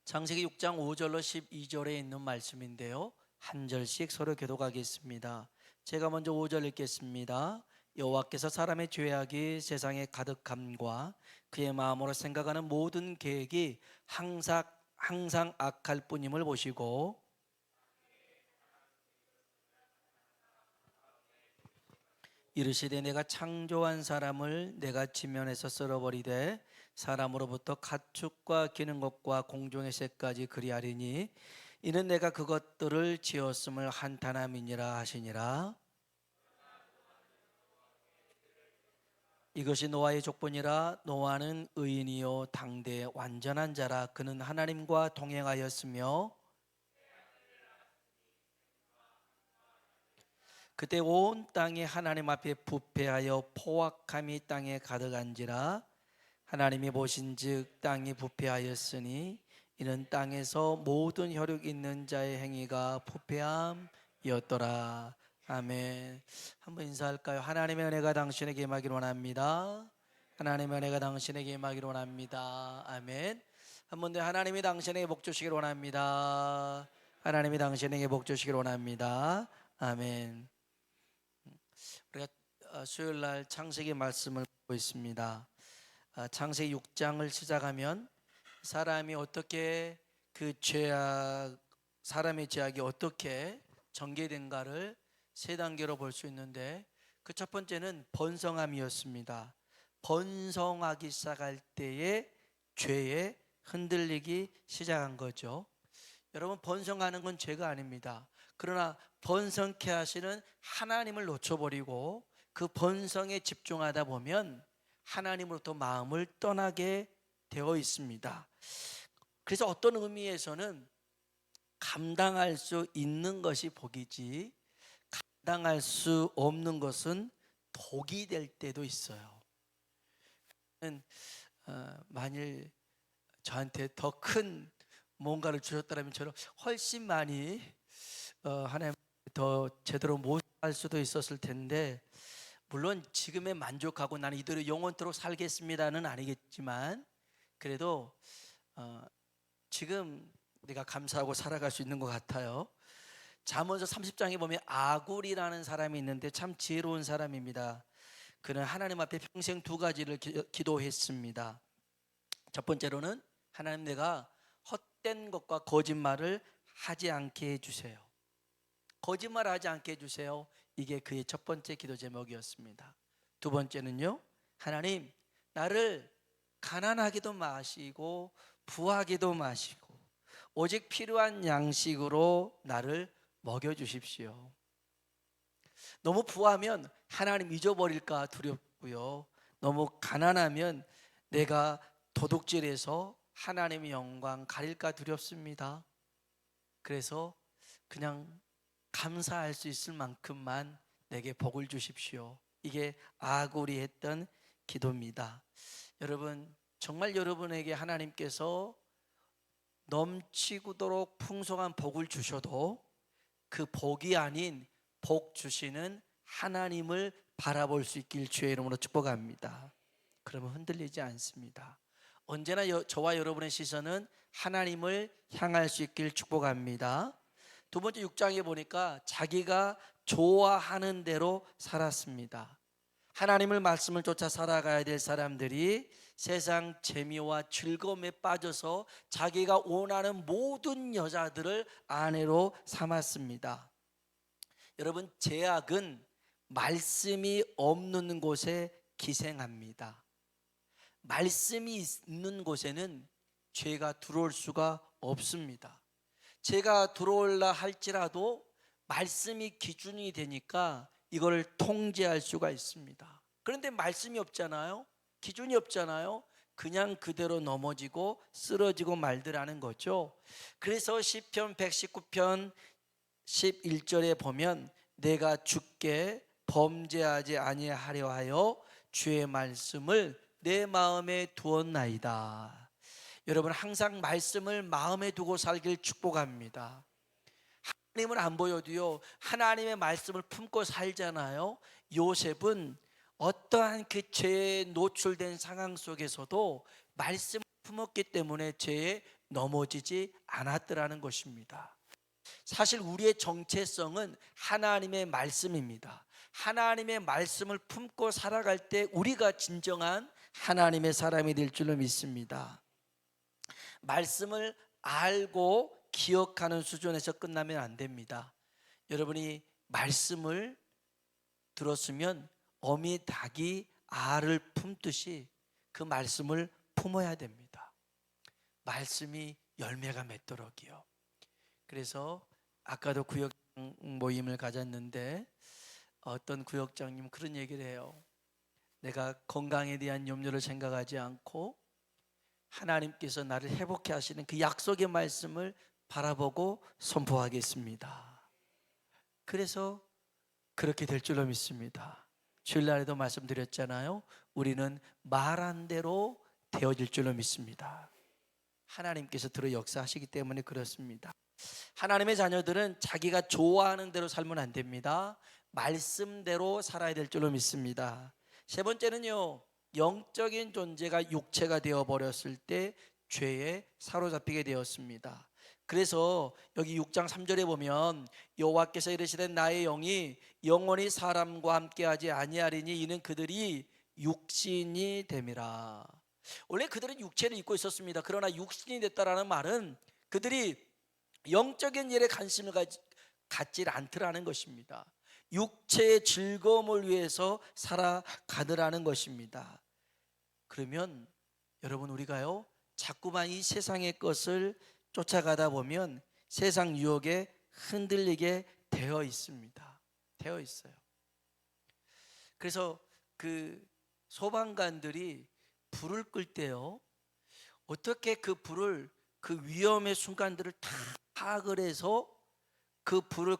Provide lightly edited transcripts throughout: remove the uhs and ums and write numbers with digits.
창세기 6장 5절로 12절에 있는 말씀인데요, 한 절씩 서로 교독하겠습니다. 제가 먼저 5절 읽겠습니다. 여호와께서 사람의 죄악이 세상에 가득함과 그의 마음으로 생각하는 모든 계획이 항상 악할 뿐임을 보시고, 이르시되 내가 창조한 사람을 내가 지면에서 쓸어버리되 사람으로부터 가축과 기는 것과 공중의 새까지 그리하리니 이는 내가 그것들을 지었음을 한탄함이니라 하시니라. 이것이 노아의 족보니라. 노아는 의인이요 당대의 완전한 자라. 그는 하나님과 동행하였으며 그때 온 땅이 하나님 앞에 부패하여 포악함이 땅에 가득한지라. 하나님이 보신즉 땅이 부패하였으니 이는 땅에서 모든 혈육 있는 자의 행위가 부패함이었더라. 아멘. 한번 인사할까요? 하나님의 은혜가 당신에게 임하기를 원합니다. 하나님의 은혜가 당신에게 임하기를 원합니다. 아멘. 한번 더, 하나님이 당신에게 복 주시기를 원합니다. 하나님이 당신에게 복 주시기를 원합니다. 아멘. 우리가 수요일 날 창세기 말씀을 보고 있습니다. 창세기 6장을 시작하면 사람이 어떻게 사람의 죄악이 어떻게 전개된가를 세 단계로 볼 수 있는데, 그 첫 번째는 번성함이었습니다. 번성하기 시작할 때에 죄에 흔들리기 시작한 거죠. 여러분, 번성하는 건 죄가 아닙니다. 그러나 번성케 하시는 하나님을 놓쳐버리고 그 번성에 집중하다 보면 하나님으로부터 마음을 떠나게 되어 있습니다. 그래서 어떤 의미에서는 감당할 수 있는 것이 복이지 감당할 수 없는 것은 독이 될 때도 있어요. 만일 저한테 더 큰 뭔가를 주셨다면 저는 훨씬 많이 하나님 더 제대로 못 할 수도 있었을 텐데, 물론 지금에 만족하고 나는 이대로 영원토록 살겠습니다는 아니겠지만, 그래도 지금 내가 감사하고 살아갈 수 있는 것 같아요. 잠언서 30장에 보면 아굴이라는 사람이 있는데 참 지혜로운 사람입니다. 그는 하나님 앞에 평생 두 가지를 기도했습니다. 첫 번째로는 하나님, 내가 헛된 것과 거짓말을 하지 않게 해주세요. 거짓말을 하지 않게 해주세요. 이게 그의 첫 번째 기도 제목이었습니다. 두 번째는요, 하나님, 나를 가난하게도 마시고 부하게도 마시고 오직 필요한 양식으로 나를 먹여주십시오. 너무 부하면 하나님 잊어버릴까 두렵고요, 너무 가난하면 내가 도둑질해서 하나님의 영광 가릴까 두렵습니다. 그래서 그냥 감사할 수 있을 만큼만 내게 복을 주십시오. 이게 아굴이 했던 기도입니다. 여러분, 정말 여러분에게 하나님께서 넘치도록 풍성한 복을 주셔도 그 복이 아닌 복 주시는 하나님을 바라볼 수 있길 주의 이름으로 축복합니다. 그러면 흔들리지 않습니다. 언제나 저와 여러분의 시선은 하나님을 향할 수 있길 축복합니다. 두 번째 6장에 보니까 자기가 좋아하는 대로 살았습니다. 하나님을 말씀을 쫓아 살아가야 될 사람들이 세상 재미와 즐거움에 빠져서 자기가 원하는 모든 여자들을 아내로 삼았습니다. 여러분, 죄악은 말씀이 없는 곳에 기생합니다. 말씀이 있는 곳에는 죄가 들어올 수가 없습니다. 죄가 들어올라 할지라도 말씀이 기준이 되니까 이걸 통제할 수가 있습니다. 그런데 말씀이 없잖아요. 기준이 없잖아요. 그냥 그대로 넘어지고 쓰러지고 말더라는 거죠. 그래서 시편 119편 11절에 보면 내가 주께 범죄하지 아니하려 하여 주의 말씀을 내 마음에 두었나이다. 여러분, 항상 말씀을 마음에 두고 살길 축복합니다. 하나님은 안 보여도요, 하나님의 말씀을 품고 살잖아요. 요셉은 어떠한 그 죄에 노출된 상황 속에서도 말씀을 품었기 때문에 죄에 넘어지지 않았더라는 것입니다. 사실 우리의 정체성은 하나님의 말씀입니다. 하나님의 말씀을 품고 살아갈 때 우리가 진정한 하나님의 사람이 될 줄로 믿습니다. 말씀을 알고 기억하는 수준에서 끝나면 안 됩니다. 여러분이 말씀을 들었으면 어미 닭이 알을 품듯이 그 말씀을 품어야 됩니다. 말씀이 열매가 맺도록이요. 그래서 아까도 구역장 모임을 가졌는데 어떤 구역장님 그런 얘기를 해요. 내가 건강에 대한 염려를 생각하지 않고 하나님께서 나를 회복해 하시는 그 약속의 말씀을 바라보고 선포하겠습니다. 그래서 그렇게 될 줄로 믿습니다. 주일날에도 말씀드렸잖아요. 우리는 말한 대로 되어질 줄로 믿습니다. 하나님께서 들어 역사하시기 때문에 그렇습니다. 하나님의 자녀들은 자기가 좋아하는 대로 살면 안 됩니다. 말씀대로 살아야 될 줄로 믿습니다. 세 번째는요, 영적인 존재가 육체가 되어버렸을 때 죄에 사로잡히게 되었습니다. 그래서 여기 6장 3절에 보면 여호와께서 이르시되 나의 영이 영원히 사람과 함께하지 아니하리니 이는 그들이 육신이 됨이라. 원래 그들은 육체를 입고 있었습니다. 그러나 육신이 됐다라는 말은 그들이 영적인 일에 관심을 갖지 않더라는 것입니다. 육체의 즐거움을 위해서 살아가더라는 것입니다. 그러면 여러분 우리가요 자꾸만 이 세상의 것을 쫓아가다 보면 세상 유혹에 흔들리게 되어 있습니다. 되어 있어요. 그래서 그 소방관들이 불을 끌 때요 어떻게 그 불을 그 위험의 순간들을 다 파악을 해서 그 불을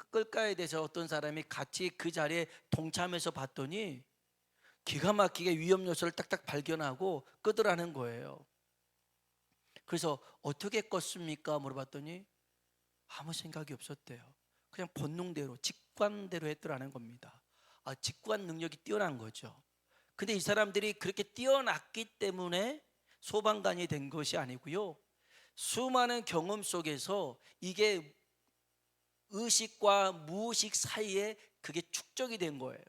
끌까에 대해서 어떤 사람이 같이 그 자리에 동참해서 봤더니 기가 막히게 위험 요소를 딱딱 발견하고 끄더라는 거예요. 그래서 어떻게 껐습니까? 물어봤더니 아무 생각이 없었대요. 그냥 본능대로 직관대로 했더라는 겁니다. 직관 능력이 뛰어난 거죠. 근데 이 사람들이 그렇게 뛰어났기 때문에 소방관이 된 것이 아니고요, 수많은 경험 속에서 이게 의식과 무의식 사이에 그게 축적이 된 거예요.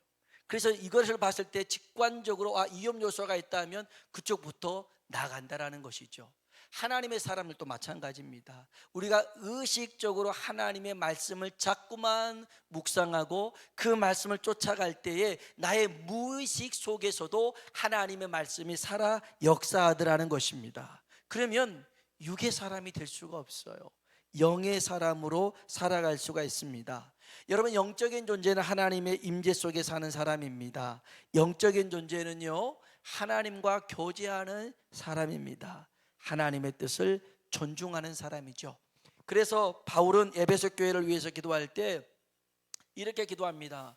그래서 이것을 봤을 때 직관적으로 위험 요소가 있다면 그쪽부터 나간다라는 것이죠. 하나님의 사람들도 마찬가지입니다. 우리가 의식적으로 하나님의 말씀을 자꾸만 묵상하고 그 말씀을 쫓아갈 때에 나의 무의식 속에서도 하나님의 말씀이 살아 역사하더라는 것입니다. 그러면 육의 사람이 될 수가 없어요. 영의 사람으로 살아갈 수가 있습니다. 여러분, 영적인 존재는 하나님의 임재 속에 사는 사람입니다. 영적인 존재는요 하나님과 교제하는 사람입니다. 하나님의 뜻을 존중하는 사람이죠. 그래서 바울은 에베소 교회를 위해서 기도할 때 이렇게 기도합니다.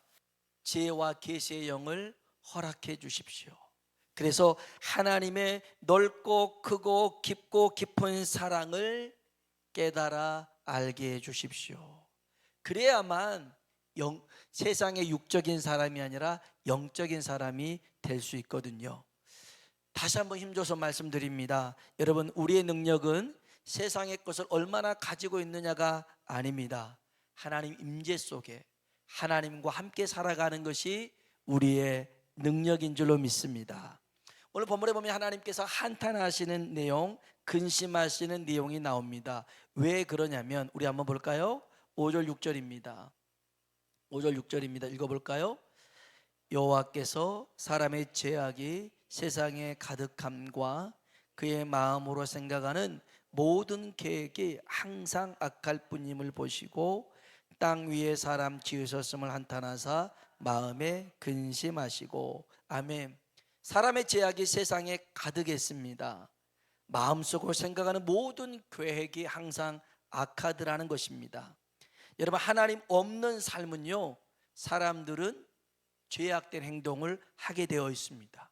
지혜와 계시의 영을 허락해 주십시오. 그래서 하나님의 넓고 크고 깊고 깊은 사랑을 깨달아 알게 해 주십시오. 그래야만 세상의 육적인 사람이 아니라 영적인 사람이 될 수 있거든요. 다시 한번 힘줘서 말씀드립니다. 여러분, 우리의 능력은 세상의 것을 얼마나 가지고 있느냐가 아닙니다. 하나님 임재 속에 하나님과 함께 살아가는 것이 우리의 능력인 줄로 믿습니다. 오늘 본문에 보면 하나님께서 한탄하시는 내용, 근심하시는 내용이 나옵니다. 왜 그러냐면 우리 한번 볼까요? 5절 6절입니다. 5절 6절입니다. 읽어볼까요? 여호와께서 사람의 죄악이 세상에 가득함과 그의 마음으로 생각하는 모든 계획이 항상 악할 뿐임을 보시고 땅 위에 사람 지으셨음을 한탄하사 마음에 근심하시고. 아멘. 사람의 죄악이 세상에 가득했습니다. 마음속으로 생각하는 모든 계획이 항상 악하더라는 것입니다. 여러분, 하나님 없는 삶은요 사람들은 죄악된 행동을 하게 되어 있습니다.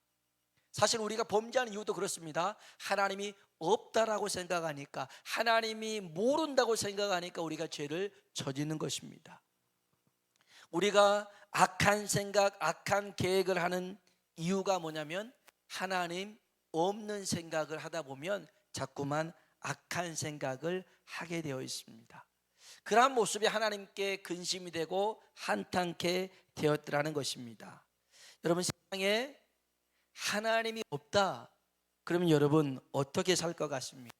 사실 우리가 범죄하는 이유도 그렇습니다. 하나님이 없다라고 생각하니까, 하나님이 모른다고 생각하니까 우리가 죄를 저지르는 것입니다. 우리가 악한 생각, 악한 계획을 하는 이유가 뭐냐면 하나님 없는 생각을 하다 보면 자꾸만 악한 생각을 하게 되어 있습니다. 그러한 모습이 하나님께 근심이 되고 한탄케 되었더라는 것입니다. 여러분, 세상에 하나님이 없다 그러면 여러분 어떻게 살 것 같습니까?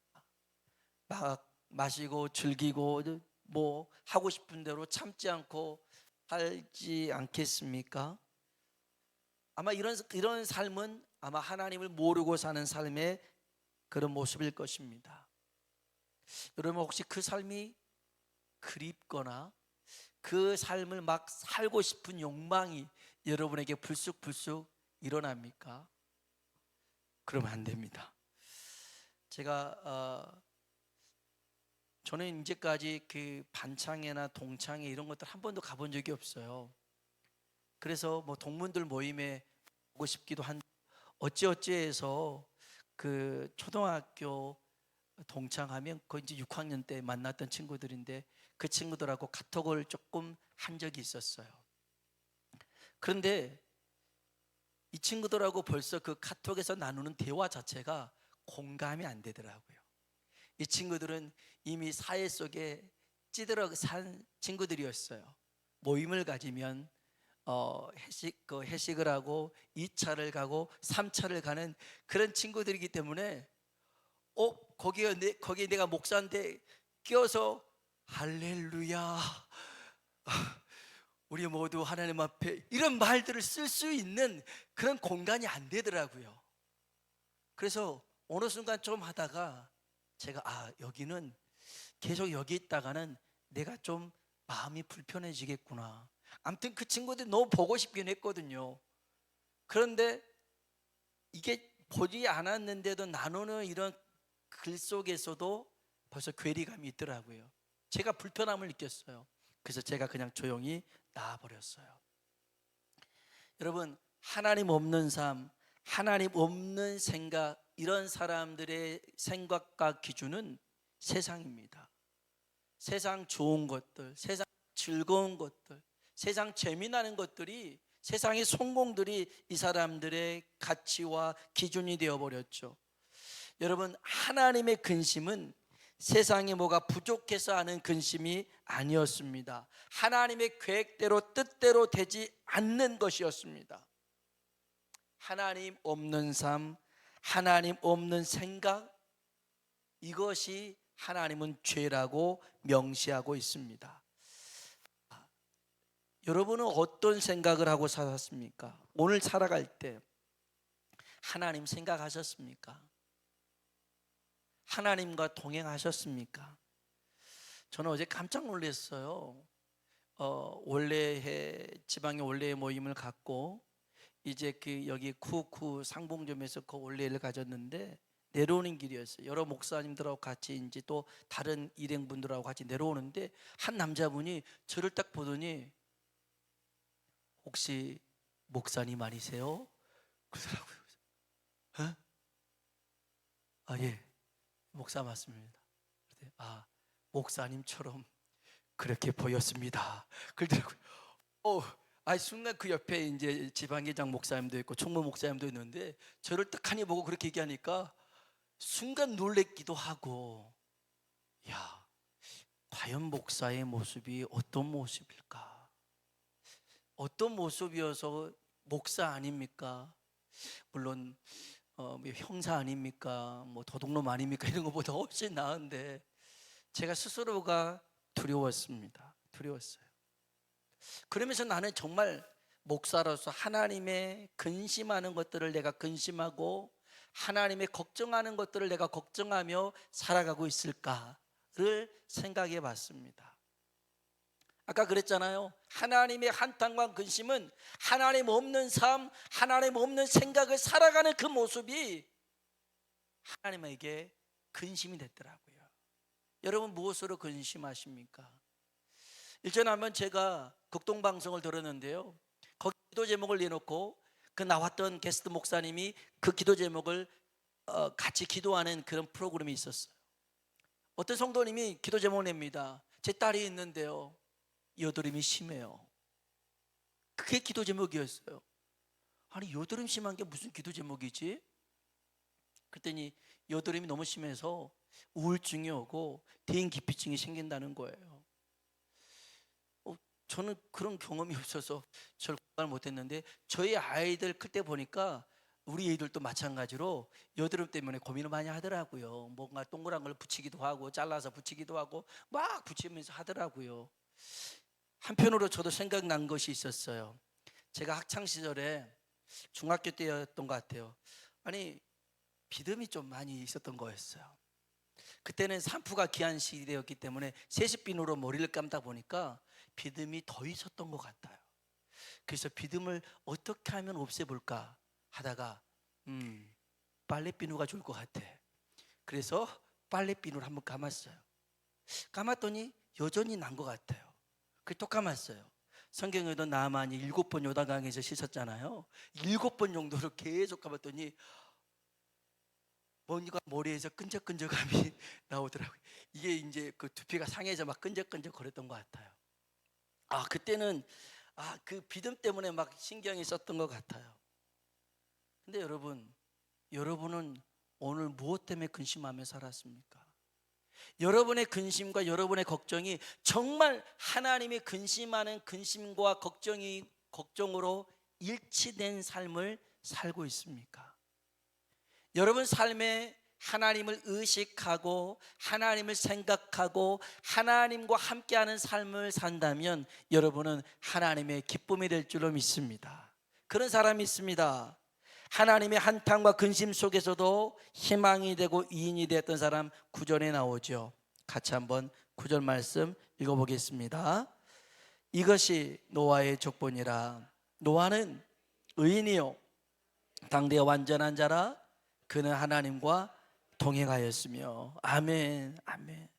막 마시고 즐기고 뭐 하고 싶은 대로 참지 않고 살지 않겠습니까? 아마 이런 삶은 아마 하나님을 모르고 사는 삶의 그런 모습일 것입니다. 여러분, 혹시 그 삶이 그립거나 그 삶을 막 살고 싶은 욕망이 여러분에게 불쑥불쑥 일어납니까? 그러면 안 됩니다. 저는 이제까지 그 반창회나 동창회 이런 것들 한 번도 가본 적이 없어요. 그래서 뭐 동문들 모임에 보고 싶기도 한데 어찌어찌해서 그 초등학교 동창하면 그 이제 6학년 때 만났던 친구들인데 그 친구들하고 카톡을 조금 한 적이 있었어요. 그런데 이 친구들하고 벌써 그 카톡에서 나누는 대화 자체가 공감이 안 되더라고요. 이 친구들은 이미 사회 속에 찌들어 산 친구들이었어요. 모임을 가지면 회식을 하고 2차를 가고 3차를 가는 그런 친구들이기 때문에 거기에 내가 목사인데 끼어서 할렐루야 우리 모두 하나님 앞에 이런 말들을 쓸 수 있는 그런 공간이 안 되더라고요. 그래서 어느 순간 좀 하다가 제가 여기는 계속 여기 있다가는 내가 좀 마음이 불편해지겠구나. 아무튼 그 친구들이 너무 보고 싶긴 했거든요. 그런데 이게 보지 않았는데도 나누는 이런 글 속에서도 벌써 괴리감이 있더라고요. 제가 불편함을 느꼈어요. 그래서 제가 그냥 조용히 나와버렸어요. 여러분, 하나님 없는 삶, 하나님 없는 생각, 이런 사람들의 생각과 기준은 세상입니다. 세상 좋은 것들, 세상 즐거운 것들, 세상 재미나는 것들이, 세상의 성공들이 이 사람들의 가치와 기준이 되어버렸죠. 여러분, 하나님의 근심은 세상에 뭐가 부족해서 하는 근심이 아니었습니다. 하나님의 계획대로 뜻대로 되지 않는 것이었습니다. 하나님 없는 삶, 하나님 없는 생각, 이것이 하나님은 죄라고 명시하고 있습니다. 여러분은 어떤 생각을 하고 살았습니까? 오늘 살아갈 때 하나님 생각하셨습니까? 하나님과 동행하셨습니까? 저는 어제 깜짝 놀랐어요. 지방의 원래의 모임을 갖고 이제 그 여기 쿠쿠 상봉점에서 그 원래를 가졌는데 내려오는 길이었어요. 여러 목사님들하고 같이 이제 또 다른 일행분들하고 같이 내려오는데 한 남자분이 저를 딱 보더니 혹시 목사님 아니세요? 그러더라고요. 예, 목사 맞습니다. 목사님처럼 그렇게 보였습니다. 그러더라고요. 순간 그 옆에 이제 지방회장 목사님도 있고 총무 목사님도 있는데 저를 딱하니 보고 그렇게 얘기하니까 순간 놀랬기도 하고, 야, 과연 목사의 모습이 어떤 모습일까? 어떤 모습이어서 목사 아닙니까? 물론 형사 아닙니까? 뭐 도둑놈 아닙니까? 이런 것보다 훨씬 나은데 제가 스스로가 두려웠습니다. 두려웠어요. 그러면서 나는 정말 목사로서 하나님의 근심하는 것들을 내가 근심하고 하나님의 걱정하는 것들을 내가 걱정하며 살아가고 있을까를 생각해 봤습니다. 아까 그랬잖아요. 하나님의 한탄과 근심은 하나님 없는 삶, 하나님 없는 생각을 살아가는 그 모습이 하나님에게 근심이 됐더라고요. 여러분, 무엇으로 근심하십니까? 일전에 한번 제가 극동방송을 들었는데요, 거기 기도 제목을 내놓고 그 나왔던 게스트 목사님이 그 기도 제목을 같이 기도하는 그런 프로그램이 있었어요. 어떤 성도님이 기도 제목을 냅니다. 제 딸이 있는데요, 여드름이 심해요. 그게 기도 제목이었어요. 아니, 여드름 심한 게 무슨 기도 제목이지? 그랬더니 여드름이 너무 심해서 우울증이 오고 대인기피증이 생긴다는 거예요. 저는 그런 경험이 없어서 절 공감을 못했는데 저희 아이들 클 때 보니까 우리 애들도 마찬가지로 여드름 때문에 고민을 많이 하더라고요. 뭔가 동그란 걸 붙이기도 하고 잘라서 붙이기도 하고 막 붙이면서 하더라고요. 한편으로 저도 생각난 것이 있었어요. 제가 학창 시절에 중학교 때였던 것 같아요. 아니, 비듬이 좀 많이 있었던 거였어요. 그때는 샴푸가 귀한 시대였기 때문에 세숫비누로 머리를 감다 보니까 비듬이 더 있었던 것 같아요. 그래서 비듬을 어떻게 하면 없애볼까 하다가 빨래비누가 좋을 것 같아. 그래서 빨래비누를 한번 감았어요. 감았더니 여전히 난 것 같아요. 그래서 또 감았어요. 성경에도 나만이 7번 요단강에서 씻었잖아요. 7번 정도로 계속 감았더니 뭔가 머리에서 끈적끈적함이 나오더라고요. 이게 이제 그 두피가 상해서 막 끈적끈적 거렸던 것 같아요. 그때는 그 비듬 때문에 막 신경이 썼던 것 같아요. 근데 여러분은 오늘 무엇 때문에 근심하며 살았습니까? 여러분의 근심과 여러분의 걱정이 정말 하나님이 근심하는 근심과 걱정으로 일치된 삶을 살고 있습니까? 여러분 삶에 하나님을 의식하고 하나님을 생각하고 하나님과 함께하는 삶을 산다면 여러분은 하나님의 기쁨이 될 줄로 믿습니다. 그런 사람이 있습니다. 하나님의 한탄과 근심 속에서도 희망이 되고 이인이 되었던 사람 구절에 나오죠. 같이 한번 구절 말씀 읽어보겠습니다. 이것이 노아의 족보니라. 노아는 의인이요 당대의 완전한 자라. 그는 하나님과 동행하였으며. 아멘, 아멘.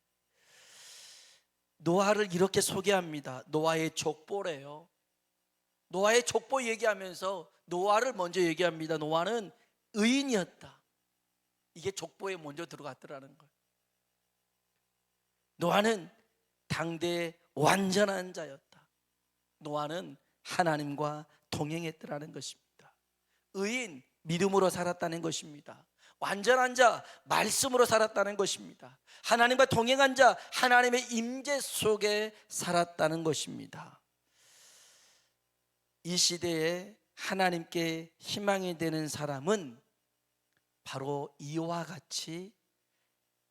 노아를 이렇게 소개합니다. 노아의 족보래요. 노아의 족보 얘기하면서 노아를 먼저 얘기합니다. 노아는 의인이었다. 이게 족보에 먼저 들어갔더라는 거예요. 노아는 당대의 완전한 자였다. 노아는 하나님과 동행했더라는 것입니다. 의인, 믿음으로 살았다는 것입니다. 완전한 자, 말씀으로 살았다는 것입니다. 하나님과 동행한 자, 하나님의 임재 속에 살았다는 것입니다. 이 시대에 하나님께 희망이 되는 사람은 바로 이와 같이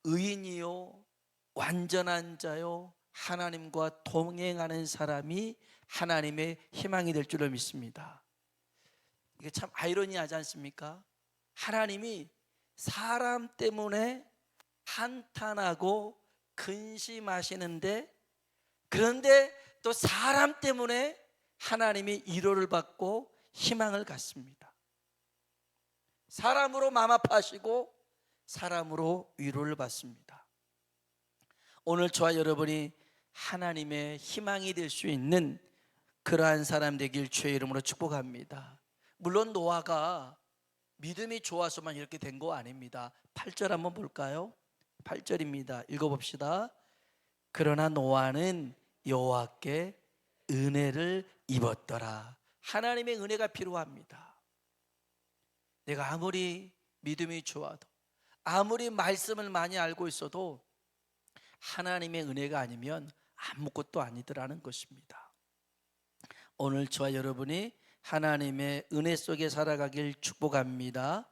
의인이요 완전한 자요 하나님과 동행하는 사람이 하나님의 희망이 될 줄을 믿습니다. 이게 참 아이러니하지 않습니까? 하나님이 사람 때문에 한탄하고 근심하시는데, 그런데 또 사람 때문에 하나님이 위로를 받고 희망을 갖습니다. 사람으로 마음 아파하시고 사람으로 위로를 받습니다. 오늘 저와 여러분이 하나님의 희망이 될 수 있는 그러한 사람 되길 주의 이름으로 축복합니다. 물론 노아가 믿음이 좋아서만 이렇게 된 거 아닙니다. 8절 한번 볼까요? 8절입니다. 읽어봅시다. 그러나 노아는 여호와께 은혜를 입었더라. 하나님의 은혜가 필요합니다. 내가 아무리 믿음이 좋아도 아무리 말씀을 많이 알고 있어도 하나님의 은혜가 아니면 아무것도 아니더라는 것입니다. 오늘 저와 여러분이 하나님의 은혜 속에 살아가길 축복합니다.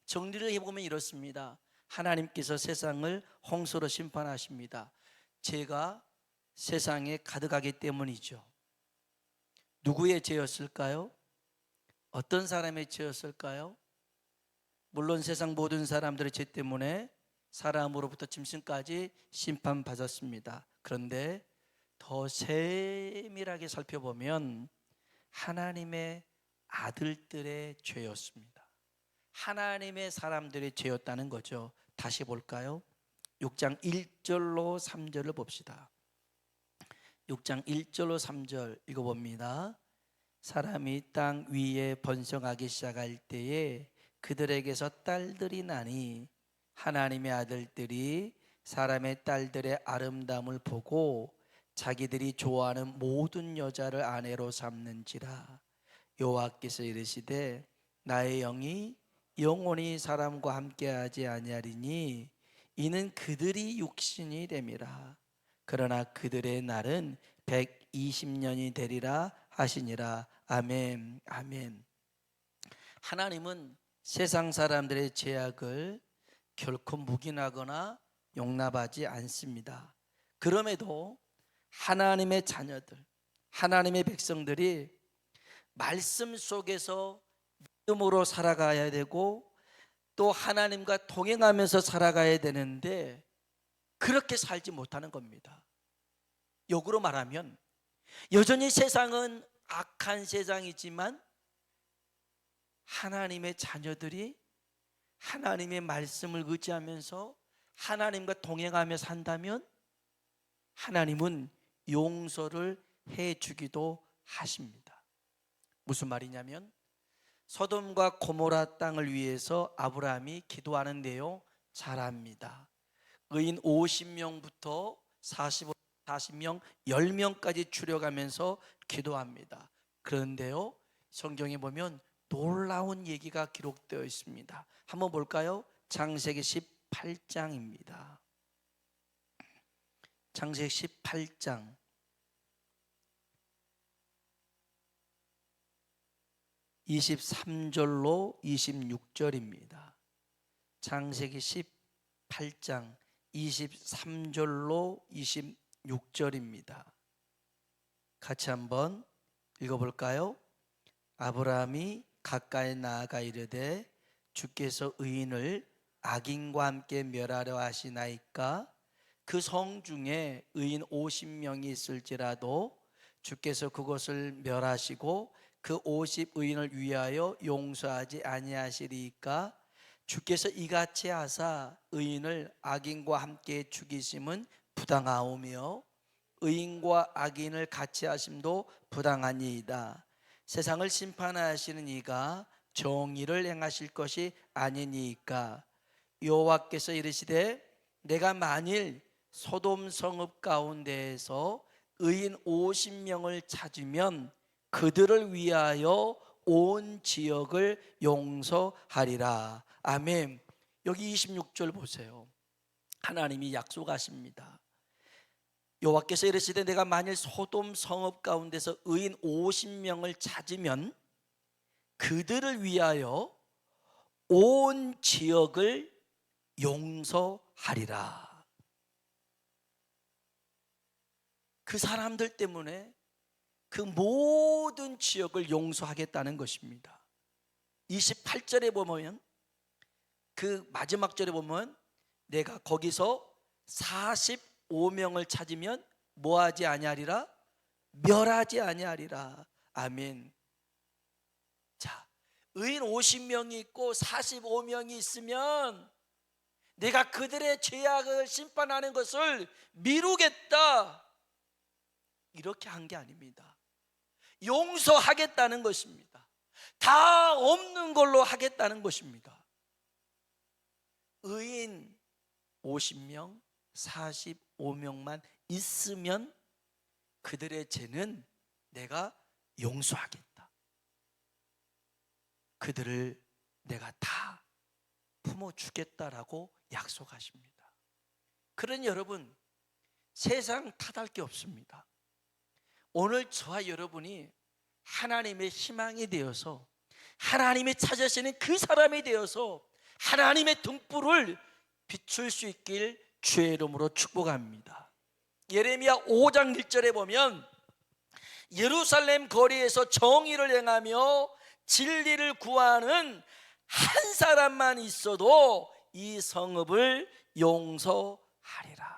정리를 해보면 이렇습니다. 하나님께서 세상을 홍수로 심판하십니다. 죄가 세상에 가득하기 때문이죠. 누구의 죄였을까요? 어떤 사람의 죄였을까요? 물론 세상 모든 사람들의 죄 때문에 사람으로부터 짐승까지 심판받았습니다. 그런데 더 세밀하게 살펴보면 하나님의 아들들의 죄였습니다. 하나님의 사람들의 죄였다는 거죠. 다시 볼까요? 6장 1절로 3절을 봅시다. 6장 1절로 3절 읽어봅니다. 사람이 땅 위에 번성하기 시작할 때에 그들에게서 딸들이 나니 하나님의 아들들이 사람의 딸들의 아름다움을 보고 자기들이 좋아하는 모든 여자를 아내로 삼는지라. 여호와께서 이르시되 나의 영이 영원히 사람과 함께하지 아니하리니 이는 그들이 육신이 됨이라. 그러나 그들의 날은 120년이 되리라 하시니라. 아멘. 아멘. 하나님은 세상 사람들의 죄악을 결코 묵인하거나 용납하지 않습니다. 그럼에도 하나님의 자녀들, 하나님의 백성들이 말씀 속에서 믿음으로 살아가야 되고 또 하나님과 동행하면서 살아가야 되는데 그렇게 살지 못하는 겁니다. 역으로 말하면 여전히 세상은 악한 세상이지만 하나님의 자녀들이 하나님의 말씀을 의지하면서 하나님과 동행하며 산다면 하나님은 용서를 해주기도 하십니다. 무슨 말이냐면 소돔과 고모라 땅을 위해서 아브라함이 기도하는 내용 잘 압니다. 의인 50명부터 40명, 10명까지 줄여가면서 기도합니다. 그런데요, 성경에 보면 놀라운 얘기가 기록되어 있습니다. 한번 볼까요? 창세기 18장입니다. 창세기 18장 23절로 26절입니다. 창세기 18장 23절로 26절입니다. 같이 한번 읽어볼까요? 아브라함이 가까이 나아가 이르되 주께서 의인을 악인과 함께 멸하려 하시나이까? 그 성 중에 의인 50명이 있을지라도 주께서 그것을 멸하시고 그 50의인을 위하여 용서하지 아니하시리이까? 주께서 이같이 하사 의인을 악인과 함께 죽이심은 부당하오며 의인과 악인을 같이 하심도 부당하니이다. 세상을 심판하시는 이가 정의를 행하실 것이 아니니까. 여호와께서 이르시되 내가 만일 소돔 성읍 가운데에서 의인 50명을 찾으면 그들을 위하여 온 지역을 용서하리라. 아멘. 여기 26절 보세요. 하나님이 약속하십니다. 여호와께서 이르시되 내가 만일 소돔 성읍 가운데서 의인 50명을 찾으면 그들을 위하여 온 지역을 용서하리라. 그 사람들 때문에 그 모든 지역을 용서하겠다는 것입니다. 28절에 보면 그 마지막 절에 보면 내가 거기서 45명을 찾으면 뭐하지 아니하리라? 멸하지 아니하리라. 아멘. 자, 의인 50명이 있고 45명이 있으면 내가 그들의 죄악을 심판하는 것을 미루겠다, 이렇게 한 게 아닙니다. 용서하겠다는 것입니다. 다 없는 걸로 하겠다는 것입니다. 의인 50명, 45명만 있으면 그들의 죄는 내가 용서하겠다. 그들을 내가 다 품어주겠다라고 약속하십니다. 그러니 여러분, 세상 탓할 게 없습니다. 오늘 저와 여러분이 하나님의 희망이 되어서 하나님이 찾으시는 그 사람이 되어서 하나님의 등불을 비출 수 있길 주의 이름으로 축복합니다. 예레미야 5장 1절에 보면 예루살렘 거리에서 정의를 행하며 진리를 구하는 한 사람만 있어도 이 성읍을 용서하리라.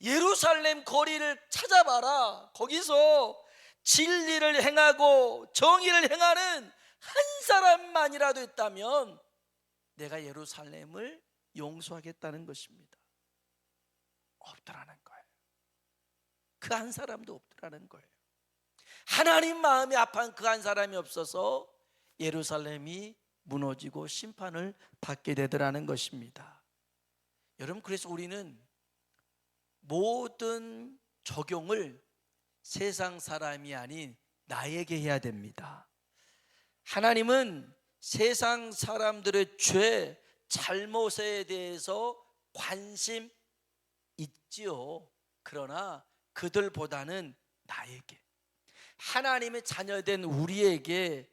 예루살렘 거리를 찾아봐라. 거기서 진리를 행하고 정의를 행하는 한 사람만이라도 있다면 내가 예루살렘을 용서하겠다는 것입니다. 없더라는 거예요. 그 한 사람도 없더라는 거예요. 하나님 마음이 아파한 그 한 사람이 없어서 예루살렘이 무너지고 심판을 받게 되더라는 것입니다. 여러분, 그래서 우리는 모든 적용을 세상 사람이 아닌 나에게 해야 됩니다. 하나님은 세상 사람들의 죄 잘못에 대해서 관심 있지요. 그러나 그들보다는 나에게, 하나님의 자녀된 우리에게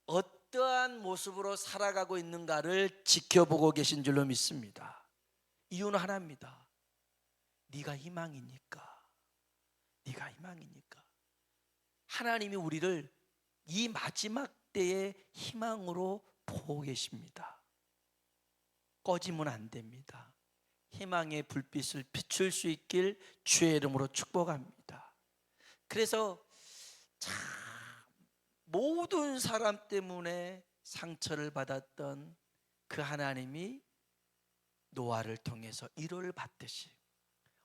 어떠한 모습으로 살아가고 있는가를 지켜보고 계신 줄로 믿습니다. 이유는 하나입니다. 네가 희망이니까. 네가 희망이니까. 하나님이 우리를 이 마지막 때의 희망으로 보고 계십니다. 꺼지면 안 됩니다. 희망의 불빛을 비출 수 있길 주의 이름으로 축복합니다. 그래서 참 모든 사람 때문에 상처를 받았던 그 하나님이 노아를 통해서 위로를 받듯이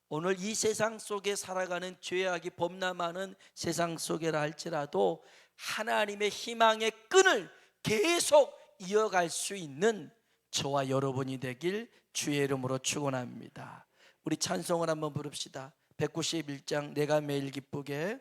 오늘 이 세상 속에 살아가는 죄악이 범람하는 세상 속에라 할지라도 하나님의 희망의 끈을 계속 이어갈 수 있는 저와 여러분이 되길 주의 이름으로 축원합니다. 우리 찬송을 한번 부릅시다. 191장 내가 매일 기쁘게.